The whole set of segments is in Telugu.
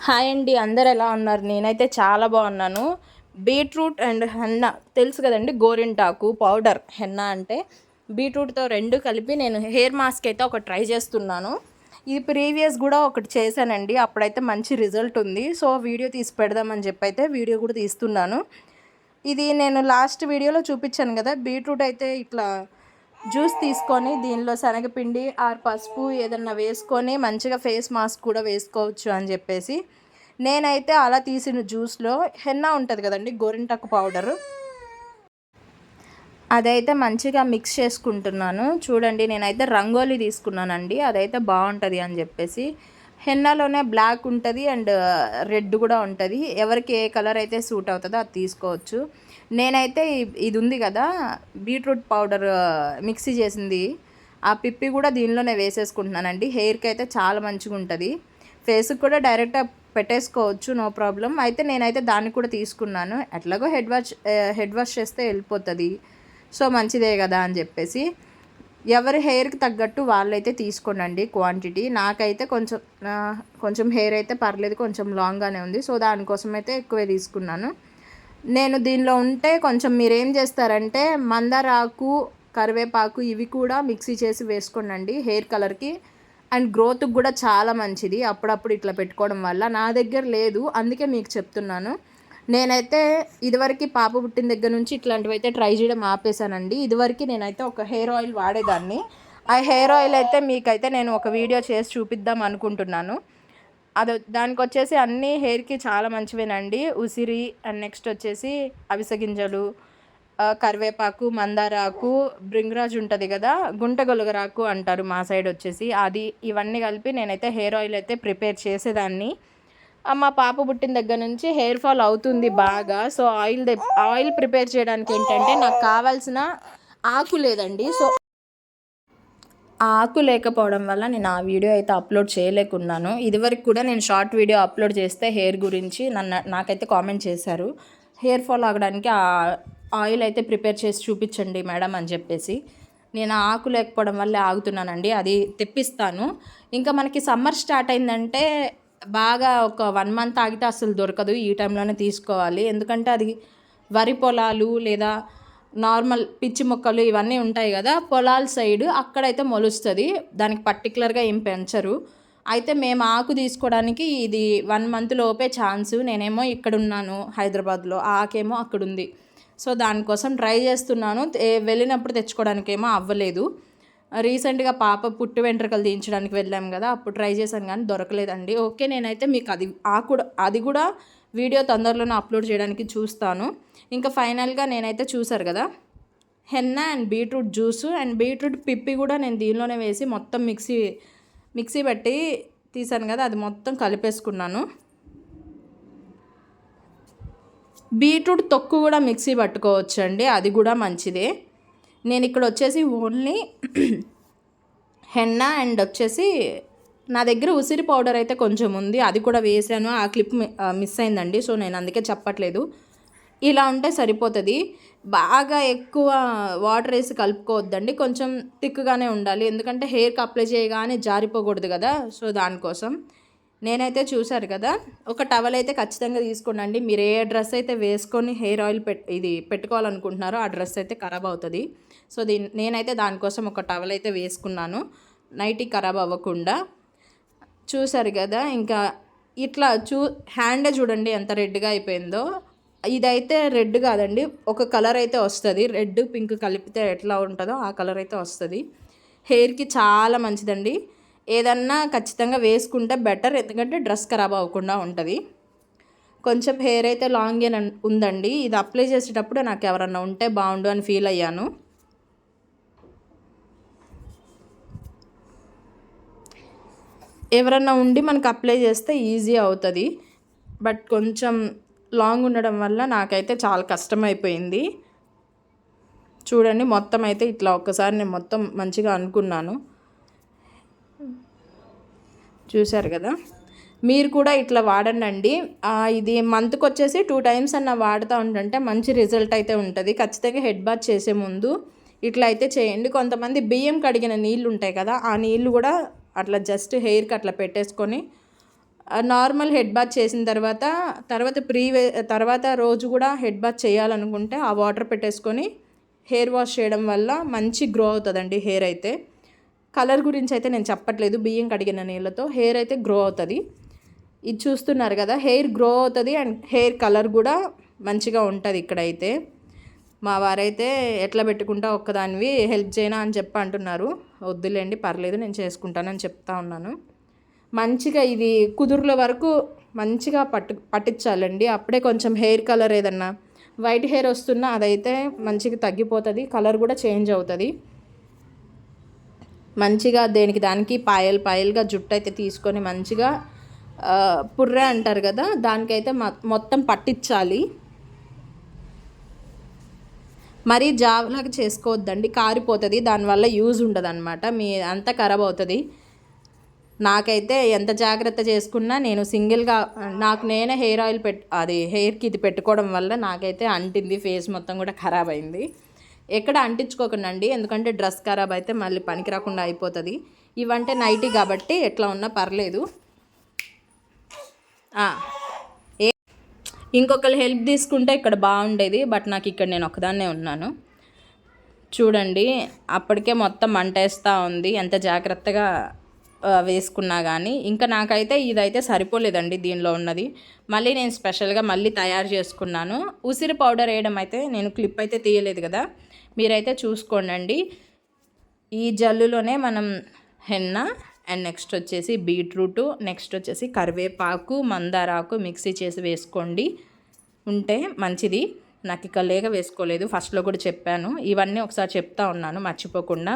హాయ్ అండి, అందరు ఎలా ఉన్నారు? నేనైతే చాలా బాగున్నాను. బీట్రూట్ అండ్ హెన్నా తెలుసు కదండి, గోరింటాకు పౌడర్. హెన్నా అంటే బీట్రూట్తో రెండు కలిపి నేను హెయిర్ మాస్క్ అయితే ఒకటి ట్రై చేస్తున్నాను. ఇది ప్రీవియస్ కూడా ఒకటి చేశానండి, అప్పుడైతే మంచి రిజల్ట్ ఉంది. సో వీడియో తీసి పెడదామని చెప్పి అయితే వీడియో కూడా తీస్తున్నాను. ఇది నేను లాస్ట్ వీడియోలో చూపించాను కదా, బీట్రూట్ అయితే ఇట్లా జ్యూస్ తీసుకొని దీనిలో శనగపిండి ఆర్ పసుపు ఏదన్నా వేసుకొని మంచిగా ఫేస్ మాస్క్ కూడా వేసుకోవచ్చు అని చెప్పేసి నేనైతే అలా తీసిన జ్యూస్లో హెన్నా ఉంటుంది కదండి, గోరింటాకు పౌడరు, అదైతే మంచిగా మిక్స్ చేసుకుంటున్నాను. చూడండి, నేనైతే రంగోలీ తీసుకున్నానండి, అదైతే బాగుంటుంది అని చెప్పేసి. హెన్నాలోనే బ్లాక్ ఉంటుంది అండ్ రెడ్ కూడా ఉంటుంది. ఎవరికి ఏ కలర్ అయితే సూట్ అవుతుందో అది తీసుకోవచ్చు. నేనైతే ఇది ఉంది కదా, బీట్రూట్ పౌడర్ మిక్సీ చేసింది, ఆ పిప్పి కూడా దీనిలోనే వేసేసుకుంటున్నానండి. హెయిర్కి అయితే చాలా మంచిగా ఉంటుంది. ఫేస్కి కూడా డైరెక్ట్గా పెట్టేసుకోవచ్చు, నో ప్రాబ్లం. అయితే నేనైతే దాన్ని కూడా తీసుకున్నాను. ఎట్లాగో హెడ్ వాష్ చేస్తే వెళ్ళిపోతుంది, సో మంచిదే కదా అని చెప్పేసి ఎవరి హెయిర్కి తగ్గట్టు వాళ్ళైతే తీసుకోండి క్వాంటిటీ. నాకైతే కొంచెం హెయిర్ అయితే పర్లేదు, కొంచెం లాంగ్గానే ఉంది, సో దానికోసం అయితే ఎక్కువే తీసుకున్నాను. నేను దీనిలో ఉంటే కొంచెం మీరేం చేస్తారంటే మందార ఆకు, కరివేపాకు ఇవి కూడా మిక్సీ చేసి వేసుకోండి హెయిర్ కలర్కి అండ్ గ్రోత్కి కూడా చాలా మంచిది అప్పుడప్పుడు ఇట్లా పెట్టుకోవడం వల్ల. నా దగ్గర లేదు, అందుకే మీకు చెప్తున్నాను. నేనైతే ఇదివరకు పాప పుట్టిన దగ్గర నుంచి ఇట్లాంటివి అయితే ట్రై చేయడం ఆపేశానండి. ఇదివరకు నేనైతే ఒక హెయిర్ ఆయిల్ వాడేదాన్ని. ఆ హెయిర్ ఆయిల్ అయితే మీకైతే నేను ఒక వీడియో చేసి చూపిద్దాం అనుకుంటున్నాను. దానికి వచ్చేసి అన్ని హెయిర్కి చాలా మంచివేనండి. ఉసిరి అండ్ నెక్స్ట్ వచ్చేసి అవిసె గింజలు, కరివేపాకు, మందార ఆకు, భృంగరాజు ఉంటుంది కదా, గుంటగొలగరాకు అంటారు మా సైడ్ వచ్చేసి, అది ఇవన్నీ కలిపి నేనైతే హెయిర్ ఆయిల్ అయితే ప్రిపేర్ చేసేదాన్ని. మా పాప పుట్టిన దగ్గర నుంచి హెయిర్ ఫాల్ అవుతుంది బాగా. సో ఆయిల్ ప్రిపేర్ చేయడానికి ఏంటంటే నాకు కావాల్సిన ఆకు లేదండి. సో ఆ ఆకు లేకపోవడం వల్ల నేను ఆ వీడియో అయితే అప్లోడ్ చేయలేకున్నాను. ఇదివరకు కూడా నేను షార్ట్ వీడియో అప్లోడ్ చేస్తే హెయిర్ గురించి నాకైతే కామెంట్ చేశారు, హెయిర్ ఫాల్ ఆగడానికి ఆ ఆయిల్ అయితే ప్రిపేర్ చేసి చూపించండి మేడం అని చెప్పేసి. నేను ఆకు లేకపోవడం వల్ల ఆగుతున్నానండి, అది తెప్పిస్తాను. ఇంకా మనకి సమ్మర్ స్టార్ట్ అయిందంటే బాగా ఒక 1 మంత్ ఆగితే అసలు దొరకదు, ఈ టైంలోనే తీసుకోవాలి. ఎందుకంటే అది వరి పొలాలు లేదా నార్మల్ పిచ్చి మొక్కలు ఇవన్నీ ఉంటాయి కదా, పొలాల సైడ్ అక్కడైతే మొలుస్తుంది, దానికి పర్టికులర్గా ఏం పెంచరు. అయితే మేము ఆకు తీసుకోవడానికి ఇది 1 మంత్ లోపే ఛాన్సు. నేనేమో ఇక్కడ ఉన్నాను హైదరాబాద్లో, ఆకేమో అక్కడ ఉంది. సో దానికోసం ట్రై చేస్తున్నాను. వెళ్ళినప్పుడు తెచ్చుకోవడానికేమో అవ్వలేదు. రీసెంట్గా పాప పుట్టు వెంట్రుకలు తీయించడానికి వెళ్ళాం కదా, అప్పుడు ట్రై చేశాను కానీ దొరకలేదండి. ఓకే, నేనైతే మీకు అది కూడా వీడియో తొందరలోనే అప్లోడ్ చేయడానికి చూస్తాను. ఇంకా ఫైనల్గా నేనైతే చూసారు కదా, henna and beetroot juice and beetroot పిప్పి కూడా నేను దీనిలోనే వేసి మొత్తం మిక్సీ పెట్టి తీసాను కదా, అది మొత్తం కలిపేసుకున్నాను. బీట్రూట్ తొక్కు కూడా మిక్సీ పట్టుకోవచ్చు అండి, అది కూడా మంచిదే. నేను ఇక్కడ వచ్చేసి ఓన్లీ హెన్నా అండ్ వచ్చేసి నా దగ్గర ఉసిరి పౌడర్ అయితే కొంచెం ఉంది, అది కూడా వేసాను. ఆ క్లిప్ మిస్ అయిందండి, సో నేను అందుకే చెప్పట్లేదు. ఇలా ఉంటే సరిపోతుంది. బాగా ఎక్కువ వాటర్ వేసి కలుపుకోవద్దండి, కొంచెం థిక్గానే ఉండాలి, ఎందుకంటే హెయిర్కి అప్లై చేయగానే జారిపోకూడదు కదా, సో దానికోసం. నేనైతే చూసారు కదా, ఒక టవల్ అయితే ఖచ్చితంగా తీసుకోండి. మీరు ఏ డ్రెస్ అయితే వేసుకొని హెయిర్ ఆయిల్ పెట్టుకోవాలనుకుంటున్నారో ఆ డ్రెస్ అయితే ఖరాబ్ అవుతుంది. సో నేనైతే దానికోసం ఒక టవల్ అయితే వేసుకున్నాను, నైటీ ఖరాబ్ అవ్వకుండా. చూసారు కదా, ఇంకా ఇట్లా హ్యాండే చూడండి ఎంత రెడ్గా అయిపోయిందో. ఇదైతే రెడ్ కాదండి, ఒక కలర్ అయితే వస్తుంది, రెడ్ పింక్ కలిపితే ఎట్లా ఉంటుందో ఆ కలర్ అయితే వస్తుంది. హెయిర్కి చాలా మంచిదండి, ఏదన్నా ఖచ్చితంగా వేసుకుంటే బెటర్, ఎందుకంటే డ్రెస్ ఖరాబ్ అవ్వకుండా ఉంటుంది. కొంచెం హెయిర్ అయితే లాంగ్ ఉందండి, ఇది అప్లై చేసేటప్పుడు నాకు ఎవరన్నా ఉంటే బాగుండు అని ఫీల్ అయ్యాను. ఎవరన్నా ఉండి మనకు అప్లై చేస్తే ఈజీ అవుతుంది, బట్ కొంచెం లాంగ్ ఉండడం వల్ల నాకైతే చాలా కష్టమైపోయింది. చూడండి, మొత్తం అయితే ఇట్లా ఒక్కసారి నేను మొత్తం మంచిగా అనుకున్నాను. చూశారు కదా, మీరు కూడా ఇట్లా వాడండి. ఇది మంత్కి వచ్చేసి 2 టైమ్స్ అన్న వాడుతూ ఉంటుంటే మంచి రిజల్ట్ అయితే ఉంటుంది. ఖచ్చితంగా హెడ్ బాత్ చేసే ముందు ఇట్లా అయితే చేయండి. కొంతమంది బియ్యం కడిగిన నీళ్ళు ఉంటాయి కదా, ఆ నీళ్ళు కూడా అట్లా జస్ట్ హెయిర్కి అట్లా పెట్టేసుకొని నార్మల్ హెడ్ బాత్ చేసిన తర్వాత తర్వాత రోజు కూడా హెడ్ బాత్ చేయాలనుకుంటే ఆ వాటర్ పెట్టేసుకొని హెయిర్ వాష్ చేయడం వల్ల మంచి గ్రో అవుతుందండి హెయిర్ అయితే. కలర్ గురించి అయితే నేను చెప్పట్లేదు, బియ్యం కడిగిన నీళ్ళతో హెయిర్ అయితే గ్రో అవుతుంది. ఇది చూస్తున్నారు కదా, హెయిర్ గ్రో అవుతుంది అండ్ హెయిర్ కలర్ కూడా మంచిగా ఉంటుంది. ఇక్కడైతే మా వారైతే ఎట్లా పెట్టుకుంటా ఒక్కదానివి హెల్ప్ చేయనా అని చెప్పి అంటున్నారు. వద్దులేండి పర్లేదు నేను చేసుకుంటానని చెప్తా ఉన్నాను. మంచిగా ఇది కుదురుల వరకు మంచిగా పట్టించాలండి. అప్పుడే కొంచెం హెయిర్ కలర్ ఏదన్నా వైట్ హెయిర్ వస్తున్నా అదైతే మంచిగా తగ్గిపోతుంది, కలర్ కూడా చేంజ్ అవుతుంది. మంచిగా దానికి పాయలుగా జుట్టు అయితే తీసుకొని మంచిగా పుర్రె అంటారు కదా, దానికైతే మొత్తం పట్టించాలి. మరీ జావలాగా చేసుకోవద్దండి, కారిపోతుంది, దానివల్ల యూజ్ ఉండదు అనమాట, మీ అంతా ఖరాబ్ అవుతుంది. నాకైతే ఎంత జాగ్రత్త చేసుకున్నా నేను సింగిల్గా నాకు నేనే హెయిర్ ఆయిల్ హెయిర్కి ఇది పెట్టుకోవడం వల్ల నాకైతే అంటింది, ఫేస్ మొత్తం కూడా ఖరాబ్ అయింది. ఎక్కడ అంటించుకోకండి, ఎందుకంటే డ్రెస్ ఖరాబ్ అయితే మళ్ళీ పనికి రాకుండా అయిపోతుంది. ఇవంటే నైటీ కాబట్టి ఎట్లా ఉన్నా పర్లేదు. ఇంకొకరు హెల్ప్ తీసుకుంటే ఇక్కడ బాగుండేది, బట్ నాకు ఇక్కడ నేను ఒకదాన్నే ఉన్నాను. చూడండి అప్పటికే మొత్తం మంటేస్తూ ఉంది, ఎంత జాగ్రత్తగా వేసుకున్నా కానీ. ఇంకా నాకైతే ఇదైతే సరిపోలేదండి దీనిలో ఉన్నది. మళ్ళీ నేను స్పెషల్గా మళ్ళీ తయారు చేసుకున్నాను. ఉసిరి పౌడర్ వేయడం అయితే నేను క్లిప్ అయితే తీయలేదు కదా, మీరైతే చూసుకోండి. ఈ జల్లులోనే మనం హెన్న అండ్ నెక్స్ట్ వచ్చేసి బీట్రూటు, నెక్స్ట్ వచ్చేసి కరివేపాకు, మందారాకు మిక్సీ చేసి వేసుకోండి ఉంటే మంచిది. నాకు ఇక లేక వేసుకోలేదు, ఫస్ట్లో కూడా చెప్పాను. ఇవన్నీ ఒకసారి చెప్తా ఉన్నాను మర్చిపోకుండా.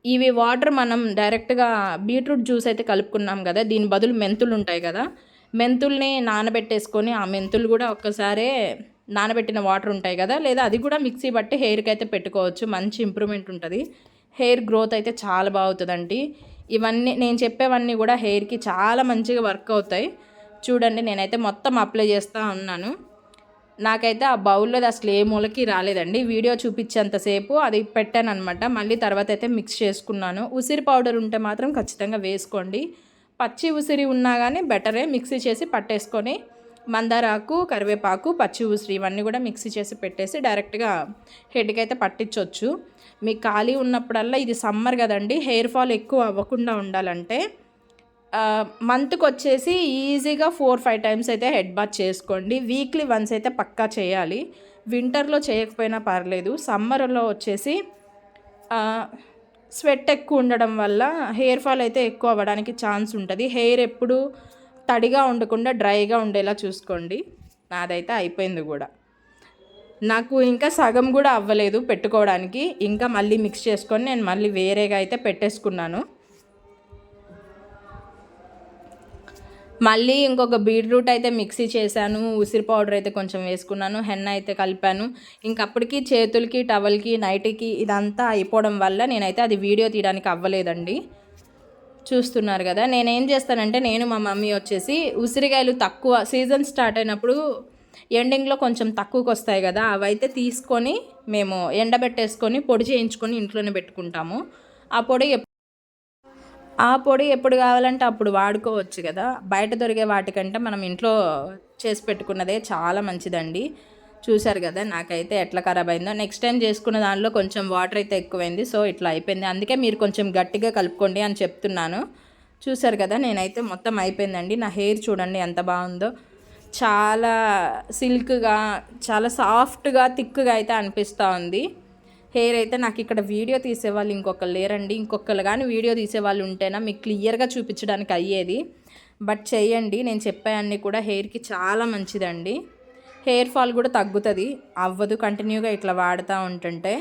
ఇవి వాటర్ మనం డైరెక్ట్గా బీట్రూట్ జ్యూస్ అయితే కలుపుకున్నాం కదా, దీని బదులు మెంతులు ఉంటాయి కదా, మెంతుల్ని నానబెట్టేసుకొని ఆ మెంతులు కూడా ఒక్కసారే నానబెట్టిన వాటర్ ఉంటాయి కదా, లేదా అది కూడా మిక్సీ బట్టి హెయిర్కి అయితే పెట్టుకోవచ్చు, మంచి ఇంప్రూవ్మెంట్ ఉంటుంది. హెయిర్ గ్రోత్ అయితే చాలా బాగుంటుందండి. ఇవన్నీ నేను చెప్పేవన్నీ కూడా హెయిర్కి చాలా మంచిగా వర్క్ అవుతాయి. చూడండి నేనైతే మొత్తం అప్లై చేస్తూ ఉన్నాను. నాకైతే ఆ బౌల్లో అసలు ఏ మూలకి రాలేదండి, వీడియో చూపించేంతసేపు అది పెట్టాను అనమాట. మళ్ళీ తర్వాత అయితే మిక్స్ చేసుకున్నాను. ఉసిరి పౌడర్ ఉంటే మాత్రం ఖచ్చితంగా వేసుకోండి, పచ్చి ఉసిరి ఉన్నా కానీ బెటరే. మిక్సీ చేసి పట్టేసుకొని మందారాకు, కరివేపాకు, పచ్చి ఉసిరి ఇవన్నీ కూడా మిక్సీ చేసి పెట్టేసి డైరెక్ట్గా హెడ్కి అయితే పట్టించవచ్చు. మీకు ఖాళీ ఉన్నప్పుడల్లా, ఇది సమ్మర్ కదండి, హెయిర్ ఫాల్ ఎక్కువ అవ్వకుండా ఉండాలంటే మంత్కి వచ్చేసి ఈజీగా 4-5 టైమ్స్ అయితే హెడ్ బాత్ చేసుకోండి. వీక్లీ వన్స్ అయితే పక్కా చేయాలి. వింటర్లో చేయకపోయినా పర్లేదు, సమ్మర్లో వచ్చేసి స్వెట్ ఎక్కువ ఉండడం వల్ల హెయిర్ ఫాల్ అయితే ఎక్కువ అవ్వడానికి ఛాన్స్ ఉంటుంది. హెయిర్ ఎప్పుడు తడిగా ఉండకుండా డ్రైగా ఉండేలా చూసుకోండి. నాదైతే అయిపోయింది కూడా, నాకు ఇంకా సగం కూడా అవ్వలేదు పెట్టుకోవడానికి. ఇంకా మళ్ళీ మిక్స్ చేసుకొని నేను మళ్ళీ వేరేగా అయితే పెట్టేసుకున్నాను. మళ్ళీ ఇంకొక బీట్రూట్ అయితే మిక్సీ చేశాను, ఉసిరి పౌడర్ అయితే కొంచెం వేసుకున్నాను, హెన్న అయితే కలిపాను. ఇంకప్పటికి చేతులకి, టవల్కి, నైట్కి ఇదంతా అయిపోవడం వల్ల నేనైతే అది వీడియో తీయడానికి అవ్వలేదండి. చూస్తున్నారు కదా, నేనేం చేస్తానంటే నేను మా మమ్మీ వచ్చేసి ఉసిరికాయలు తక్కువ సీజన్ స్టార్ట్ అయినప్పుడు ఎండింగ్లో కొంచెం తక్కువకి వస్తాయి కదా, అవైతే తీసుకొని మేము ఎండబెట్టేసుకొని పొడి చేయించుకొని ఇంట్లోనే పెట్టుకుంటాము. ఆ పొడి ఎప్పుడు కావాలంటే అప్పుడు వాడుకోవచ్చు కదా, బయట దొరికే వాటికంటే మనం ఇంట్లో చేసి పెట్టుకున్నదే చాలా మంచిదండి. చూసారు కదా నాకైతే ఎట్లా ఖరాబ్ అయిందో. నెక్స్ట్ టైం చేసుకున్న దానిలో కొంచెం వాటర్ అయితే ఎక్కువైంది, సో ఇట్లా అయిపోయింది. అందుకే మీరు కొంచెం గట్టిగా కలుపుకోండి అని చెప్తున్నాను. చూసారు కదా నేనైతే మొత్తం అయిపోయిందండి. నా హెయిర్ చూడండి ఎంత బాగుందో, చాలా సిల్క్గా, చాలా సాఫ్ట్గా, థిక్గా అయితే అనిపిస్తూ ఉంది హెయిర్ అయితే. నాకు ఇక్కడ వీడియో తీసేవాళ్ళు ఇంకొకరు లేరండి, ఇంకొకరు కానీ వీడియో తీసేవాళ్ళు ఉంటేనా మీకు క్లియర్గా చూపించడానికి అయ్యేది. బట్ చేయండి, నేను చెప్పేవన్నీ కూడా హెయిర్కి చాలా మంచిదండి. హెయిర్ ఫాల్ కూడా తగ్గుతుంది, అవ్వదు కంటిన్యూగా ఇట్లా వాడుతూ ఉంటుంటే.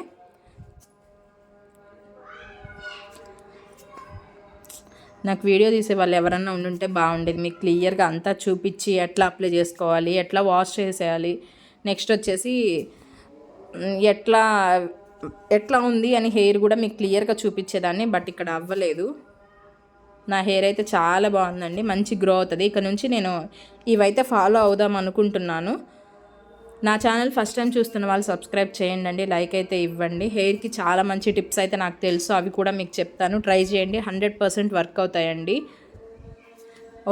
నాకు వీడియో తీసే వాళ్ళు ఎవరన్నా ఉండుంటే బాగుండేది, మీకు క్లియర్గా అంతా చూపించి ఎట్లా అప్లై చేసుకోవాలి, ఎట్లా వాష్ చేసేయాలి, నెక్స్ట్ వచ్చేసి ఎట్లా ఉంది అని హెయిర్ కూడా మీకు క్లియర్గా చూపించేదాన్ని. బట్ ఇక్కడ అవ్వలేదు. నా హెయిర్ అయితే చాలా బాగుందండి, మంచి గ్రో అవుతుంది. ఇక నుంచి నేను ఇవైతే ఫాలో అవుదాం అనుకుంటున్నాను. నా ఛానల్ ఫస్ట్ టైం చూస్తున్న వాళ్ళు సబ్స్క్రైబ్ చేయండి, లైక్ అయితే ఇవ్వండి. హెయిర్కి చాలా మంచి టిప్స్ అయితే నాకు తెలుసు, అవి కూడా మీకు చెప్తాను, ట్రై చేయండి, 100% వర్క్ అవుతాయండి.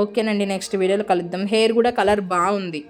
ఓకేనండి, నెక్స్ట్ వీడియోలో కలుద్దాం. హెయిర్ కూడా కలర్ బాగుంది.